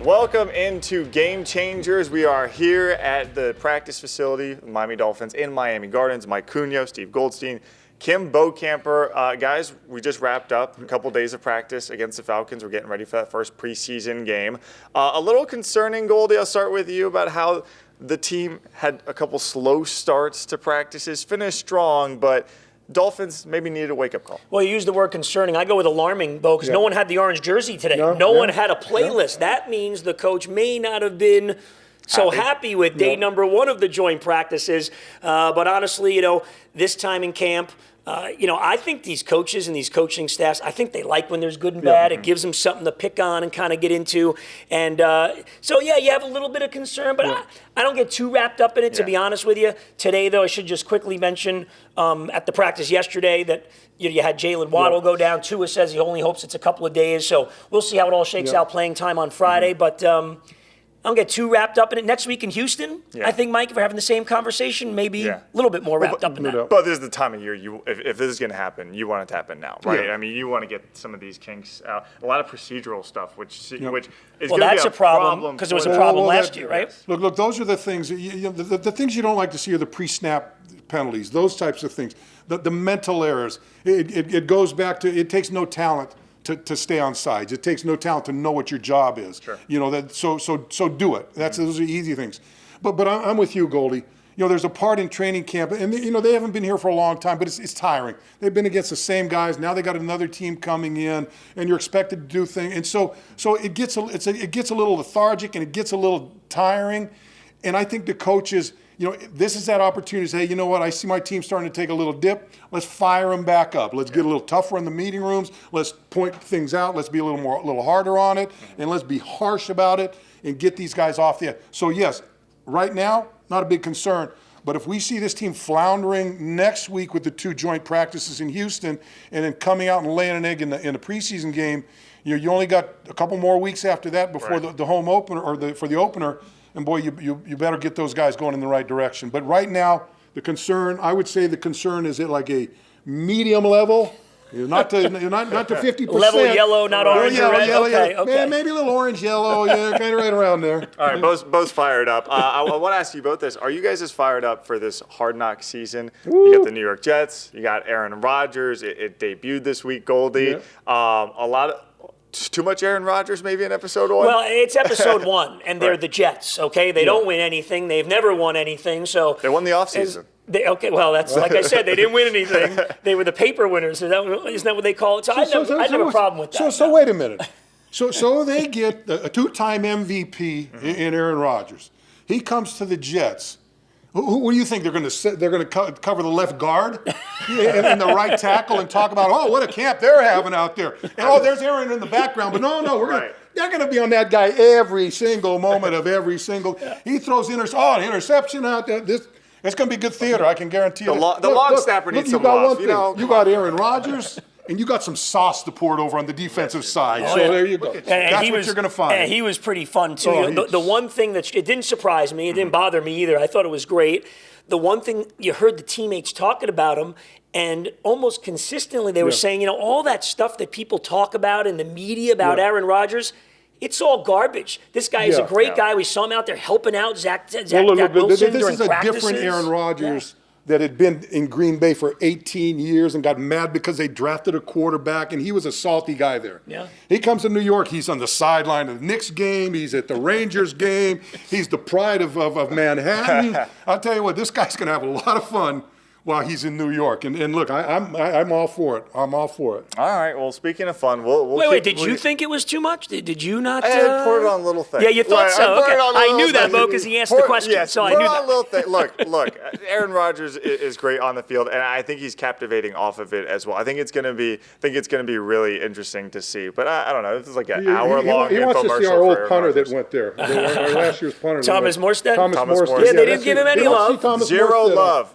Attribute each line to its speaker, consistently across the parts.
Speaker 1: Welcome into Game Changers. We are here at the practice facility of Miami Dolphins in Miami Gardens. Mike Cunha, Steve Goldstein, Kim Bocamper. Guys, we just wrapped up a couple days of practice against the Falcons. We're getting ready for that first preseason game. A little concerning, Goldie, I'll start with you about how the team had a couple slow starts to practices, finished strong, but Dolphins maybe needed a wake-up call.
Speaker 2: Well, you used the word concerning. I go with alarming, Bo, because no one had the orange jersey today. No one had a playlist. That means the coach may not have been so happy with day number one of the joint practices. But honestly, this time in camp, I think these coaches and these coaching staffs, I think they like when there's good and bad. It gives them something to pick on and kind of get into. And you have a little bit of concern, but I don't get too wrapped up in it, to be honest with you. Today, though, I should just quickly mention at the practice yesterday that you had Jalen Waddle go down. Tua says he only hopes it's a couple of days. So we'll see how it all shakes out playing time on Friday. But I don't get too wrapped up in it. Next week in Houston, I think, Mike, if we're having the same conversation, maybe a little bit more wrapped up in that.
Speaker 1: But this is the time of year, if this is going to happen, you want it to happen now, right?
Speaker 3: Yeah.
Speaker 1: I mean, you want to get some of these kinks out. A lot of procedural stuff, which is
Speaker 2: Well,
Speaker 1: going to
Speaker 2: that's
Speaker 1: be
Speaker 2: a problem because there was a problem last year, right?
Speaker 3: Look, those are the things, the things you don't like to see are the pre-snap penalties, those types of things. The mental errors. It goes back to, it takes no talent to stay on sides. It takes no talent to know what your job is.
Speaker 1: Sure.
Speaker 3: So do it. Those are easy things. But I'm with you, Goldie. There's a part in training camp, and they haven't been here for a long time, but it's tiring. They've been against the same guys. Now they got another team coming in, and you're expected to do things. And so it gets a little lethargic and it gets a little tiring. And I think the coaches, this is that opportunity to say, you know what, I see my team starting to take a little dip. Let's fire them back up. Let's get a little tougher in the meeting rooms. Let's point things out. Let's be a little harder on it, and let's be harsh about it and get these guys off the edge. So yes, right now, not a big concern. But if we see this team floundering next week with the two joint practices in Houston, and then coming out and laying an egg in the preseason game, you only got a couple more weeks after that before the home opener or for the opener. And boy, you better get those guys going in the right direction. But right now, I would say the concern is at like a medium level. Not to 50%.
Speaker 2: Level yellow, not orange or red. Okay.
Speaker 3: Man, maybe a little orange yellow, kind of right around there.
Speaker 1: All right, both fired up. I want to ask you both this. Are you guys as fired up for this Hard Knock season? You got the New York Jets. You got Aaron Rodgers. It debuted this week, Goldie. Too much Aaron Rodgers maybe in episode 1?
Speaker 2: Well, it's episode 1, and they're the Jets, okay? They don't win anything. They've never won anything. So
Speaker 1: they won the offseason.
Speaker 2: That's like I said, they didn't win anything. They were the paper winners. Isn't that what they call it? So I have a problem with that.
Speaker 3: So wait a minute. So they get a two-time MVP in Aaron Rodgers. He comes to the Jets. Who do you think they're going to cover the left guard and the right tackle and talk about, what a camp they're having out there. And there's Aaron in the background. But no, they're going to be on that guy every single moment of every single. He throws an interception out there. It's going to be good theater. I can guarantee you.
Speaker 1: The long snapper needs some love.
Speaker 3: You got Aaron Rodgers. And you got some sauce to pour it over on the defensive side. There you go. That's what you're going to find.
Speaker 2: And he was pretty fun, too. The one thing it didn't surprise me, it didn't bother me either. I thought it was great. The one thing you heard the teammates talking about him, and almost consistently they were saying, all that stuff that people talk about in the media about Aaron Rodgers, it's all garbage. This guy is a great guy. We saw him out there helping out Zach Wilson during practices.
Speaker 3: This is a different Aaron Rodgers. That had been in Green Bay for 18 years and got mad because they drafted a quarterback, and he was a salty guy there.
Speaker 2: Yeah.
Speaker 3: He comes to New York. He's on the sideline of the Knicks game. He's at the Rangers game. He's the pride of Manhattan. I'll tell you what, this guy's going to have a lot of fun while he's in New York. And look, I'm all for it. I'm all for it.
Speaker 1: All right. Well, speaking of fun, we'll
Speaker 2: wait. Did you think it was too much? Did you not?
Speaker 1: I poured it on little things.
Speaker 2: Yeah, you thought so. Okay. I knew that, Bo, because he asked the question.
Speaker 1: Yes,
Speaker 2: so I knew that.
Speaker 1: Little thing. Look. Aaron Rodgers is great on the field, and I think he's captivating off of it as well. I think it's going to be really interesting to see. But I don't know. This is like an hour-long infomercial.
Speaker 3: He wants to see our old punter that went there. Our last year's punter.
Speaker 2: Thomas Morstead.
Speaker 3: Thomas Morstead.
Speaker 2: Yeah, they didn't give him any love.
Speaker 1: Zero love.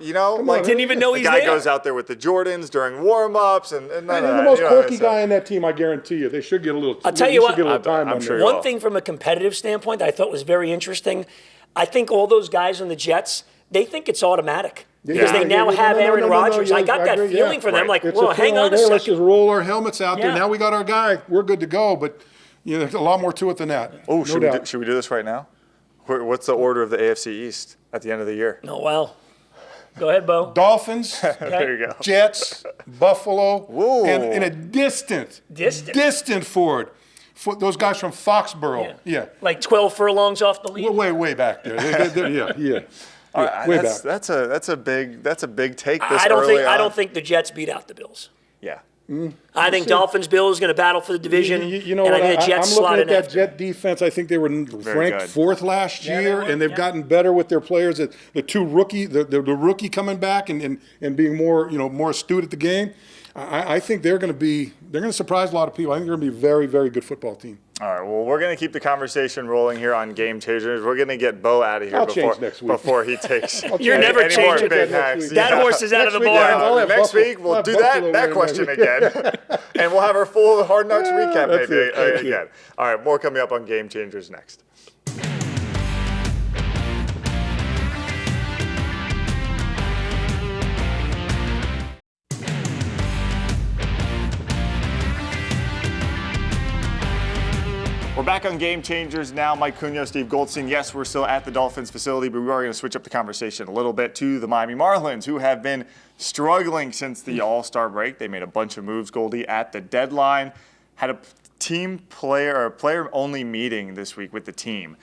Speaker 2: Didn't even know he's there.
Speaker 1: The guy goes out there with the Jordans during warm-ups and none of that.
Speaker 3: The most quirky guy in that team, I guarantee you. They should get a little.
Speaker 2: I'll tell you what.
Speaker 1: I'm sure.
Speaker 2: One thing from a competitive standpoint that I thought was very interesting. I think all those guys on the Jets, they think it's automatic. Because they now have Aaron Rodgers. I got that feeling for them. Like, well, hang on a second.
Speaker 3: Let's just roll our helmets out there. Now we got our guy. We're good to go. But Yeah, there's a lot more to it than that.
Speaker 1: Oh,
Speaker 3: no
Speaker 1: should we do this right now? What's the order of the AFC East at the end of the year?
Speaker 2: Oh, well. Go ahead, Bo.
Speaker 3: Dolphins,
Speaker 1: There you go.
Speaker 3: Jets, Buffalo,
Speaker 1: Whoa.
Speaker 3: and a distant forward. Those guys from Foxborough. Yeah.
Speaker 2: Like 12 furlongs off the lead?
Speaker 3: Way back there. Yeah. Way back.
Speaker 1: That's a big take. This
Speaker 2: I
Speaker 1: early on.
Speaker 2: don't think the Jets beat out the Bills.
Speaker 1: Yeah.
Speaker 2: I think Dolphins Bills going to battle for the division.
Speaker 3: You know
Speaker 2: and
Speaker 3: what?
Speaker 2: I think the Jets
Speaker 3: I'm
Speaker 2: slot
Speaker 3: looking
Speaker 2: in
Speaker 3: at that
Speaker 2: after.
Speaker 3: Jet defense. I think they were ranked
Speaker 1: good.
Speaker 3: 4th last year, and they've gotten better with their players. The two rookie, the rookie coming back and being more astute at the game. I think they're going to surprise a lot of people. I think they're going to be a very, very good football team.
Speaker 1: All right. Well, we're going to keep the conversation rolling here on Game Changers. We're going to get Bo out of here
Speaker 3: I'll change next week.
Speaker 1: before he takes.
Speaker 2: You're never
Speaker 1: any more
Speaker 2: changing.
Speaker 1: big hacks.
Speaker 2: That horse is out of the
Speaker 3: Next week,
Speaker 2: barn.
Speaker 3: I'll have
Speaker 1: Next
Speaker 3: Buffalo-
Speaker 1: week we'll
Speaker 3: I'll have
Speaker 1: do
Speaker 3: Buffalo
Speaker 1: that
Speaker 3: win
Speaker 1: question
Speaker 3: next
Speaker 1: again, and we'll have our full Hard Knocks recap
Speaker 3: That's
Speaker 1: maybe
Speaker 3: it. Thank you.
Speaker 1: again. All right. More coming up on Game Changers next. We're back on Game Changers now. Mike Cunha, Steve Goldstein. Yes, we're still at the Dolphins facility, but we are going to switch up the conversation a little bit to the Miami Marlins, who have been struggling since the All-Star break. They made a bunch of moves, Goldie, at the deadline. Had a player-only meeting this week with the team.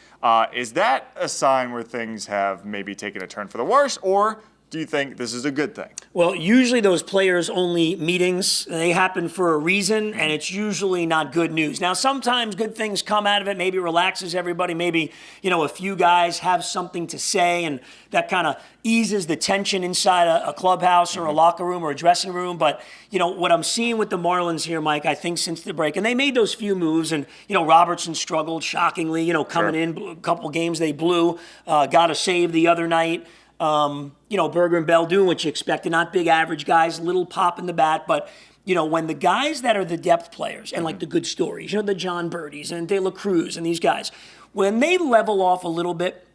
Speaker 1: Is that a sign where things have maybe taken a turn for the worse, or do you think this is a good thing?
Speaker 2: Well, usually those players-only meetings, they happen for a reason, and it's usually not good news. Now, sometimes good things come out of it. Maybe it relaxes everybody. Maybe, a few guys have something to say, and that kind of eases the tension inside a clubhouse or a locker room or a dressing room. But, what I'm seeing with the Marlins here, Mike, I think since the break, and they made those few moves, and, Robertson struggled shockingly, coming in, a couple games they blew, got a save the other night. Berger and Bell doing what you expected, not big average guys, little pop in the bat, but when the guys that are the depth players and like the good stories, the John Birdies and De La Cruz and these guys, when they level off a little bit,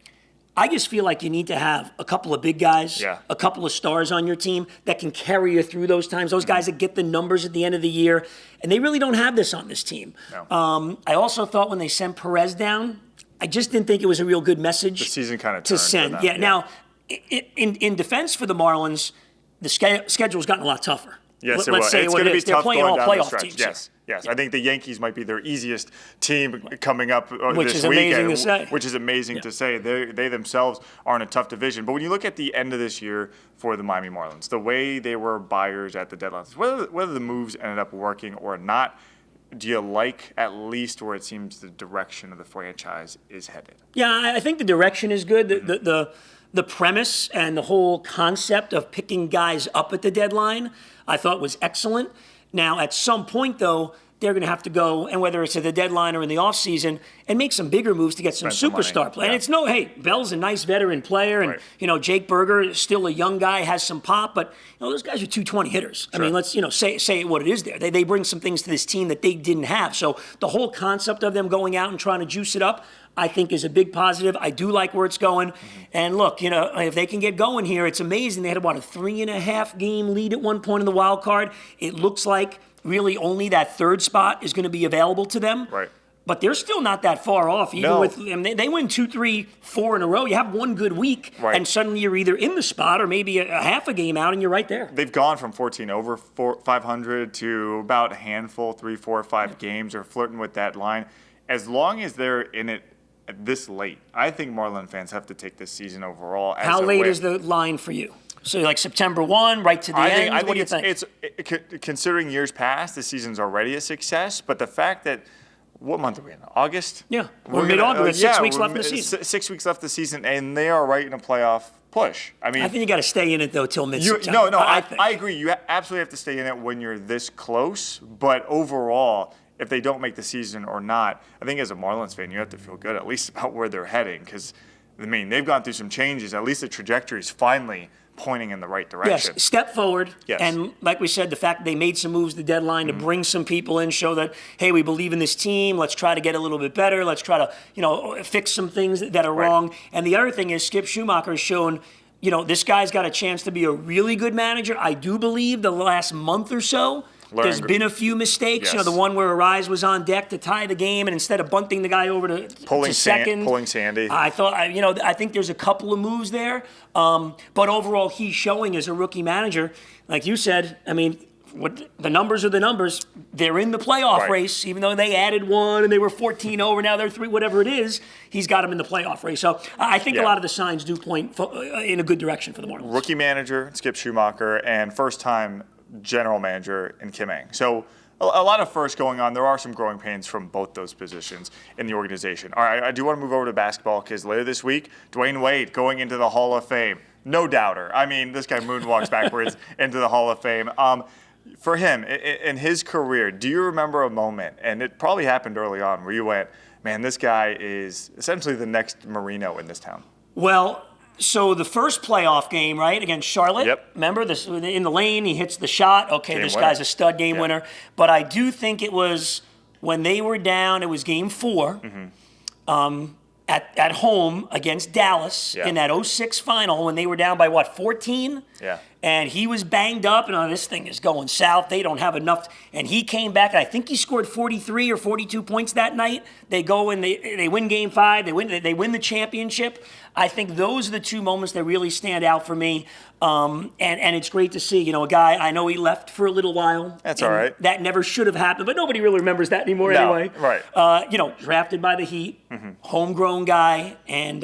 Speaker 2: I just feel like you need to have a couple of big guys, a couple of stars on your team that can carry you through those times, those guys that get the numbers at the end of the year, and they really don't have this on this team.
Speaker 1: No.
Speaker 2: I also thought when they sent Perez down, I just didn't think it was a real good message
Speaker 1: The season kind of
Speaker 2: to
Speaker 1: turned for
Speaker 2: send.
Speaker 1: them,
Speaker 2: Yeah, now, in defense for the Marlins, the schedule's gotten a lot tougher.
Speaker 1: Yes, it
Speaker 2: Let's
Speaker 1: will.
Speaker 2: say
Speaker 1: It's
Speaker 2: what
Speaker 1: going to
Speaker 2: it
Speaker 1: be
Speaker 2: is. They're
Speaker 1: tough
Speaker 2: playing
Speaker 1: going
Speaker 2: all
Speaker 1: down the
Speaker 2: playoff
Speaker 1: stretch.
Speaker 2: teams.
Speaker 1: Yes. I think the Yankees might be their easiest team coming up
Speaker 2: Which
Speaker 1: this
Speaker 2: is amazing
Speaker 1: weekend,
Speaker 2: to say.
Speaker 1: which is amazing to say. They themselves are in a tough division. But when you look at the end of this year for the Miami Marlins, the way they were buyers at the deadlines, whether the moves ended up working or not, do you like at least where it seems the direction of the franchise is headed?
Speaker 2: Yeah, I think the direction is good. The premise and the whole concept of picking guys up at the deadline, I thought was excellent. Now, at some point, though, they're going to have to go, and whether it's at the deadline or in the offseason, and make some bigger moves to get some
Speaker 1: Spend some
Speaker 2: superstar
Speaker 1: money.
Speaker 2: play.
Speaker 1: Yeah.
Speaker 2: And it's Bell's a nice veteran player, and,
Speaker 1: Right.
Speaker 2: Jake Berger is still a young guy, has some pop, but, those guys are 220 hitters.
Speaker 1: Sure.
Speaker 2: I mean, let's, say what it is there. They bring some things to this team that they didn't have. So the whole concept of them going out and trying to juice it up, I think is a big positive. I do like where it's going. And look, if they can get going here, it's amazing. They had about a 3.5 game lead at one point in the wild card. It looks like really only that third spot is going to be available to them.
Speaker 1: Right.
Speaker 2: But they're still not that far off. Even
Speaker 1: No.
Speaker 2: with they win 2, 3, 4 in a row. You have one good week,
Speaker 1: Right.
Speaker 2: and suddenly you're either in the spot or maybe a half a game out, and you're right there.
Speaker 1: They've gone from 14 over 500 to about a handful, 3, 4, 5 games, or flirting with that line. As long as they're in it this late, I think Marlin fans have to take this season overall as
Speaker 2: How
Speaker 1: a
Speaker 2: late
Speaker 1: win.
Speaker 2: is the line for you? So like September 1, right to the end?
Speaker 1: I
Speaker 2: What do you
Speaker 1: think
Speaker 2: think?
Speaker 1: considering years past, the season's already a success. But the fact that, what month are we in? August?
Speaker 2: Yeah, we're mid-August. We have 6 weeks
Speaker 1: we're
Speaker 2: left in the season.
Speaker 1: 6 weeks left in the season, and they are right in a playoff push. I mean,
Speaker 2: I think you got to stay in it though till mid-September.
Speaker 1: I agree. You absolutely have to stay in it when you're this close. But overall, if they don't make the season or not, I think as a Marlins fan, you have to feel good at least about where they're heading, because I mean they've gone through some changes. At least the trajectory is finally pointing in the right direction.
Speaker 2: Yes, step forward.
Speaker 1: Yes.
Speaker 2: And like we said, the fact that they made some moves at the deadline to bring some people in, show that, hey, we believe in this team. Let's try to get a little bit better. Let's try to, fix some things that are wrong. And the other thing is Skip Schumacher has shown, this guy's got a chance to be a really good manager. I do believe the last month or so, There's been a few mistakes.
Speaker 1: Yes.
Speaker 2: The one where Arise was on deck to tie the game, and instead of bunting the guy over to second,
Speaker 1: pulling Sandy.
Speaker 2: I think there's a couple of moves there. But overall, he's showing as a rookie manager, like you said. I mean, the numbers are the numbers. They're in the playoff race, even though they added one and they were 14 over. Now they're 3, whatever it is. He's got them in the playoff race. So I think a lot of the signs do point in a good direction for the Marlins.
Speaker 1: Rookie manager, Skip Schumacher, and first-time general manager in Kim Ng. So a lot of firsts going on. There are some growing pains from both those positions in the organization. All right, I do want to move over to basketball because later this week, Dwayne Wade going into the Hall of Fame. No doubter. I mean, this guy moonwalks backwards into the Hall of Fame. For him, in his career, do you remember a moment, and it probably happened early on, where you went, man, this guy is essentially the next Marino in this town?
Speaker 2: Well, so the first playoff game, right, against Charlotte.
Speaker 1: Yep.
Speaker 2: Remember, this in the lane, he hits the shot. Okay,
Speaker 1: Game
Speaker 2: this
Speaker 1: winner.
Speaker 2: guy's a stud game winner. But I do think it was when they were down, it was game 4. At home against Dallas in that 06 final when they were down by, 14?
Speaker 1: Yeah.
Speaker 2: And he was banged up, and this thing is going south. They don't have enough. And he came back, and I think he scored 43 or 42 points that night. They go and they win Game 5. They win the championship. I think those are the two moments that really stand out for me. And it's great to see, a guy, I know he left for a little while.
Speaker 1: That's all right.
Speaker 2: That never should have happened, but nobody really remembers that anymore anyway.
Speaker 1: Right.
Speaker 2: Drafted by the Heat, homegrown guy, and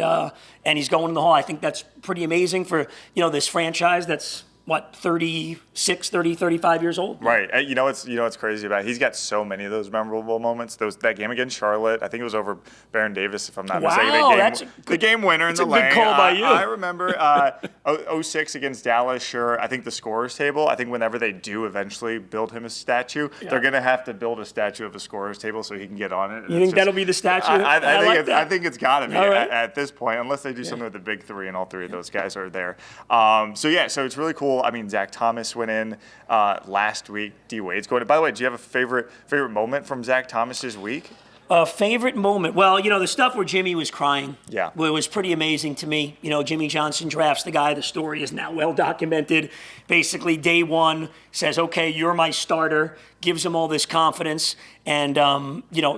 Speaker 2: he's going in the Hall. I think that's pretty amazing for, this franchise that's, 36, 30, 35 years old?
Speaker 1: Right. You know what's crazy about it? He's got so many of those memorable moments. That game against Charlotte, I think it was over Baron Davis, if I'm not mistaken. The game winner in the lane.
Speaker 2: That's a good call by you.
Speaker 1: I remember 06 against Dallas, sure. I think the scorer's table, I think whenever they do eventually build him a statue, they're going to have to build a statue of a scorer's table so he can get on it.
Speaker 2: You think that'll be the statue?
Speaker 1: I think it's got to be
Speaker 2: right.
Speaker 1: at this point, unless they do something with the big 3 and all 3 of those guys are there. So it's really cool. I mean, Zach Thomas went in last week. D Wade's going in. By the way, do you have a favorite moment from Zach Thomas's week?
Speaker 2: A favorite moment? Well, the stuff where Jimmy was crying.
Speaker 1: Yeah.
Speaker 2: It was pretty amazing to me. Jimmy Johnson drafts the guy. The story is now well documented. Basically, day one says, okay, you're my starter. Gives him all this confidence. And,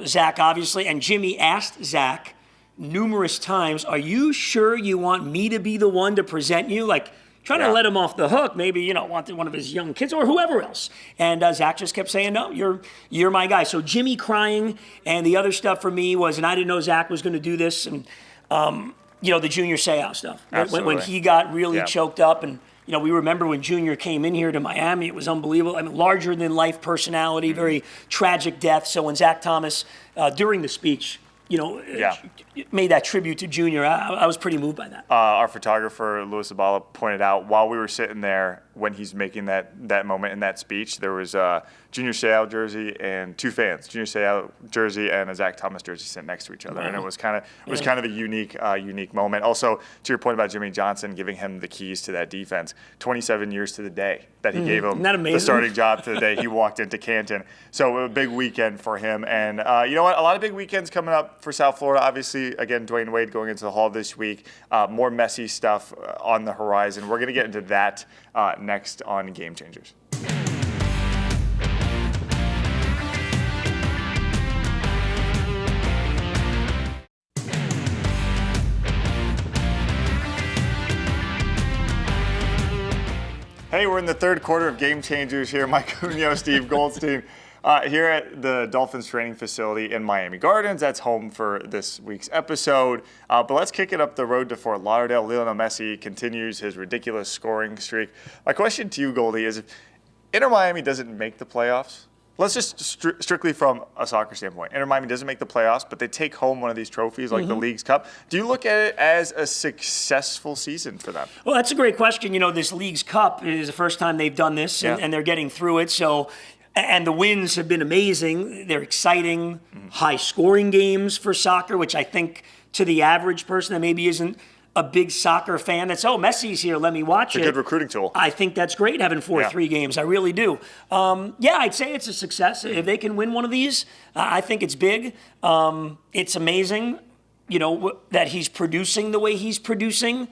Speaker 2: Zach obviously, and Jimmy asked Zach numerous times, are you sure you want me to be the one to present you? Trying to let him off the hook, maybe, want one of his young kids or whoever else. And Zach just kept saying, no, you're my guy. So Jimmy crying, and the other stuff for me was, and I didn't know Zach was going to do this, and, the Junior Seau stuff. When he got really choked up, and, we remember when Junior came in here to Miami, it was unbelievable. I mean, larger-than-life personality, very tragic death. So when Zach Thomas, during the speech, made that tribute to Junior. I was pretty moved by that.
Speaker 1: Our photographer, Louis Zabala, pointed out while we were sitting there when he's making that moment in that speech, there was a Junior Seau jersey and 2 fans, Junior Seau jersey and a Zach Thomas jersey sitting next to each other. Wow. And it was kind of a unique moment. Also, to your point about Jimmy Johnson giving him the keys to that defense, 27 years to the day that he gave him the starting job to the day he walked into Canton. So a big weekend for him. And you know what? A lot of big weekends coming up for South Florida. Obviously, again, Dwayne Wade going into the Hall this week. More Messi stuff on the horizon. We're going to get into that next on Game Changers. Hey, we're in the third quarter of Game Changers here. Mike Cunio, Steve Goldstein. Here at the Dolphins training facility in Miami Gardens. That's home for this week's episode. But let's kick it up the road to Fort Lauderdale. Lionel Messi continues his ridiculous scoring streak. My question to you, Goldie, is if Inter Miami doesn't make the playoffs, let's just strictly from a soccer standpoint. Inter Miami doesn't make the playoffs, but they take home one of these trophies like the League's Cup. Do you look at it as a successful season for them?
Speaker 2: Well, that's a great question. This League's Cup is the first time they've done this, and they're getting through it. So. And the wins have been amazing. They're exciting, high-scoring games for soccer, which I think to the average person that maybe isn't a big soccer fan, that's, Messi's here, let me watch it.
Speaker 1: It's a good recruiting tool.
Speaker 2: I think that's great having 4-3 games. I really do. I'd say it's a success. If they can win one of these, I think it's big. It's amazing, that he's producing the way he's producing.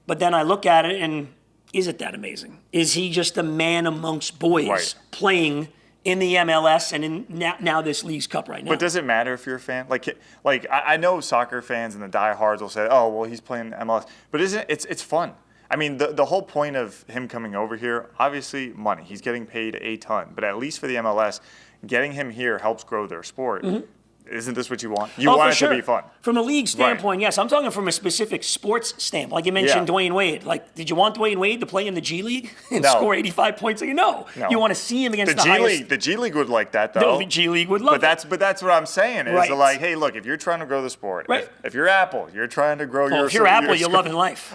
Speaker 2: But then I look at it and, is it that amazing? Is he just a man amongst boys playing in the MLS and in now this League's Cup right now.
Speaker 1: But does it matter if you're a fan? Like I know soccer fans and the diehards will say, "Oh, well, he's playing MLS," but isn't it's fun? I mean, the whole point of him coming over here, obviously, money. He's getting paid a ton, but at least for the MLS, getting him here helps grow their sport. Mm-hmm. Isn't this what you want? You want it to be fun.
Speaker 2: From a league standpoint, yes. I'm talking from a specific sports standpoint. Like you mentioned Dwayne Wade. Like, did you want Dwayne Wade to play in the G League and score 85 points? No. You want to see him against the highest.
Speaker 1: The G League would like that, though.
Speaker 2: The G League would love
Speaker 1: it. But that's what I'm saying is like, hey, look, if you're trying to grow the sport, if you're Apple, you're trying to grow your.
Speaker 2: If you're Apple, you're loving life.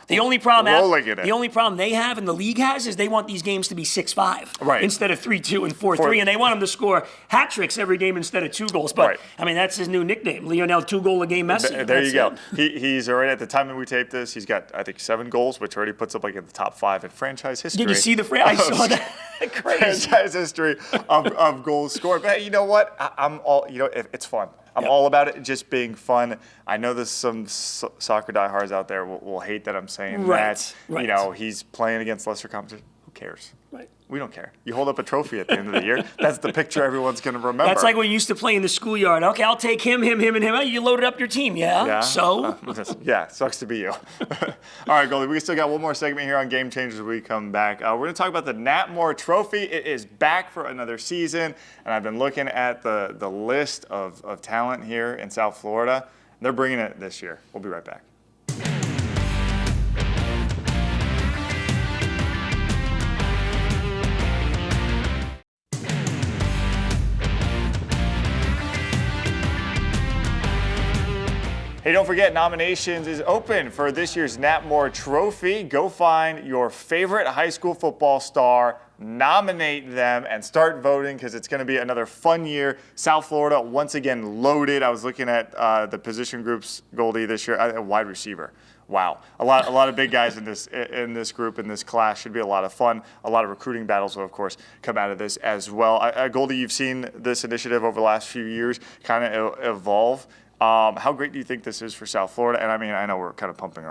Speaker 2: The only problem they have and the league has is they want these games to be 6-5 instead of 3-2 and 4-3, and they want them to score hat tricks every game instead of 2 goals. But I mean, that's his new nickname, Lionel 2-goal-a-game Messi.
Speaker 1: There you go. He's already, at the time that we taped this, he's got, I think, 7 goals, which already puts up like in the top 5 in franchise history.
Speaker 2: Did you see I saw that. Crazy.
Speaker 1: Franchise history of goals scored. But hey, you know what? I'm all, it's fun. I'm all about it just being fun. I know there's some soccer diehards out there will hate that I'm saying that. He's playing against lesser competition. Who cares?
Speaker 2: Right.
Speaker 1: We don't care. You hold up a trophy at the end of the year. That's the picture everyone's going to remember.
Speaker 2: That's like when you used to play in the schoolyard. Okay, I'll take him, and him. Oh, you loaded up your team, so?
Speaker 1: Sucks to be you. All right, Goldie, we still got one more segment here on Game Changers when we come back. We're going to talk about the Nat Moore Trophy. It is back for another season, and I've been looking at the list of talent here in South Florida. They're bringing it this year. We'll be right back. Hey, don't forget, nominations is open for this year's Nat Moore Trophy. Go find your favorite high school football star, nominate them, and start voting because it's going to be another fun year. South Florida, once again, loaded. I was looking at the position groups, Goldie, this year. Wide receiver. Wow, a lot of big guys in this group, in this class. Should be a lot of fun. A lot of recruiting battles will, of course, come out of this as well. Goldie, you've seen this initiative over the last few years kind of evolve. How great do you think this is for South Florida? And I mean, I know we're kind of pumping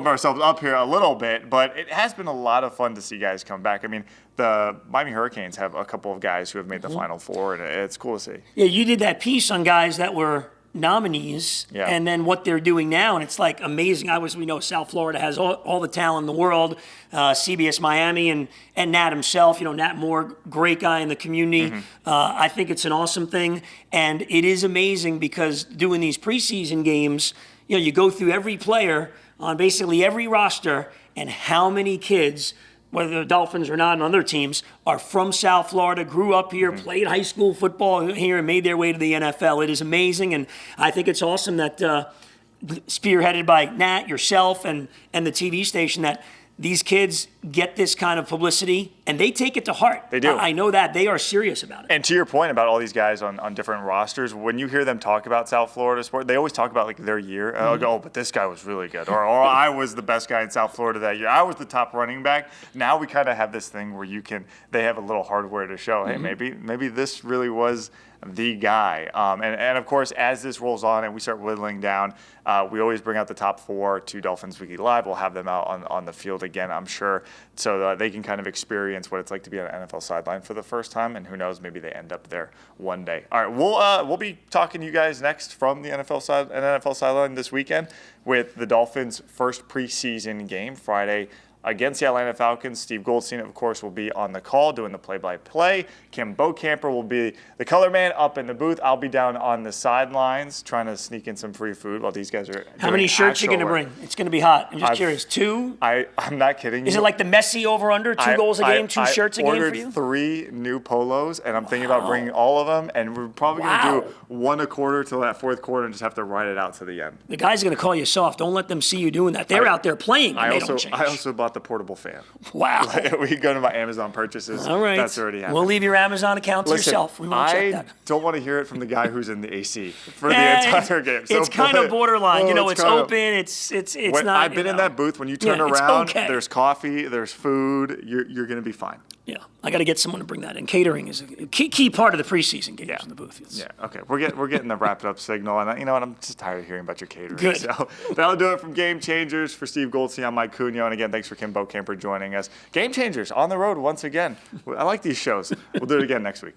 Speaker 1: ourselves up here a little bit, but it has been a lot of fun to see guys come back. I mean, the Miami Hurricanes have a couple of guys who have made the Final Four, and it's cool to see. Yeah,
Speaker 2: you did that piece on guys that were nominees and then what they're doing now, and it's like amazing. We know South Florida has all the talent in the world. CBS Miami and Nat himself, Nat Moore, great guy in the community. I think it's an awesome thing, and it is amazing because doing these preseason games, you go through every player on basically every roster and how many kids, whether they're Dolphins or not and other teams, are from South Florida, grew up here, played high school football here, and made their way to the NFL. It is amazing, and I think it's awesome that spearheaded by Nat, yourself, and the TV station, that these kids get this kind of publicity, and they take it to heart.
Speaker 1: They do.
Speaker 2: I know that. They are serious about it.
Speaker 1: And to your point about all these guys on different rosters, when you hear them talk about South Florida sport, they always talk about like their year. Oh, but this guy was really good. Or I was the best guy in South Florida that year. I was the top running back. Now we kind of have this thing where they have a little hardware to show, hey, maybe this really was the guy. And of course, as this rolls on and we start whittling down, we always bring out the top 4 to Dolphins Weekly Live. We'll have them out on the field again, I'm sure, so they can kind of experience what it's like to be on an NFL sideline for the first time. And who knows, maybe they end up there one day. All right, we'll be talking to you guys next from the NFL sideline this weekend with the Dolphins' first preseason game Friday against the Atlanta Falcons. Steve Goldstein, of course, will be on the call doing the play-by-play. Kim Beaucamper will be the color man up in the booth. I'll be down on the sidelines trying to sneak in some free food while these guys are
Speaker 2: How many shirts are you going to bring? It's going to be hot. I'm just curious. 2?
Speaker 1: I'm not kidding you.
Speaker 2: Is it like the Messi over-under? 2 goals a game, 2 shirts a game for you?
Speaker 1: I ordered 3 new polos, and I'm thinking about bringing all of them, and we're probably going to do 1 a quarter till that 4th quarter and just have to ride it out to the end.
Speaker 2: The guys are going to call you soft. Don't let them see you doing that. They're out there playing, and they don't change.
Speaker 1: I also bought the portable fan.
Speaker 2: Wow.
Speaker 1: We go to my Amazon purchases.
Speaker 2: All right.
Speaker 1: That's already happened.
Speaker 2: We'll leave your Amazon account to yourself. We won't check that.
Speaker 1: I don't want to hear it from the guy who's in the AC for the entire game.
Speaker 2: So it's kind of borderline. It's open. It's not.
Speaker 1: I've been in that booth. When you turn around, there's coffee, there's food. You're going to be fine.
Speaker 2: Yeah, I got to get someone to bring that in. Catering is a key part of the preseason games in the booth.
Speaker 1: Yeah, okay. We're getting the wrapped up signal, and you know what? I'm just tired of hearing about your catering.
Speaker 2: Good.
Speaker 1: So that'll do it from Game Changers. For Steve Goldstein, I'm Mike Cunha, and again, thanks for Kim Beaucamper joining us. Game Changers on the road once again. I like these shows. We'll do it again next week.